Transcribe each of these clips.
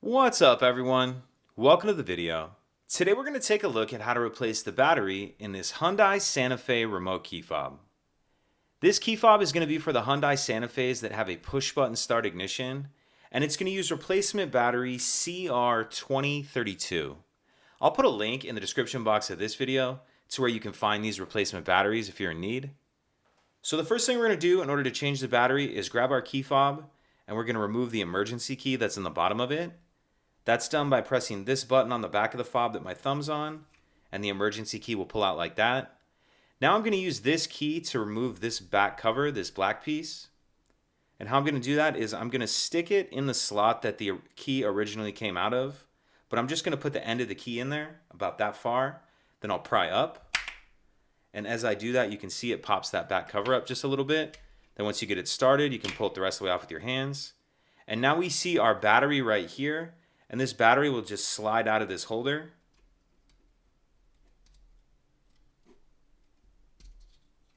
What's up, everyone? Welcome to the video. Today we're going to take a look at how to replace the battery in this Hyundai Santa Fe remote key fob. This key fob is going to be for the Hyundai Santa Fe's that have a push button start ignition, and it's going to use replacement battery CR2032. I'll put a link in the description box of this video to where you can find these replacement batteries if you're in need. So the first thing we're going to do in order to change the battery is grab our key fob, and we're going to remove the emergency key that's in the bottom of it. That's done by pressing this button on the back of the fob that my thumb's on, and the emergency key will pull out like that. Now I'm going to use this key to remove this back cover, this black piece. And how I'm going to do that is I'm going to stick it in the slot that the key originally came out of, but I'm just going to put the end of the key in there, about that far. Then I'll pry up. And as I do that, you can see it pops that back cover up just a little bit. Then once you get it started, you can pull it the rest of the way off with your hands. And now we see our battery right here. And this battery will just slide out of this holder.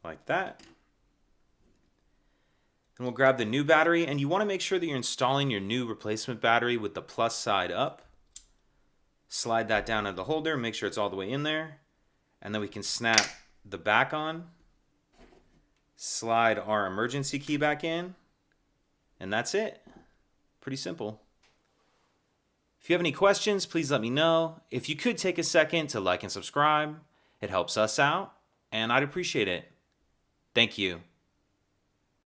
Like that. And we'll grab the new battery, and you want to make sure that you're installing your new replacement battery with the plus side up. Slide that down into the holder, make sure it's all the way in there. And then we can snap the back on. Slide our emergency key back in. And that's it. Pretty simple. If you have any questions, please let me know. If you could take a second to like and subscribe, it helps us out, and I'd appreciate it. Thank you.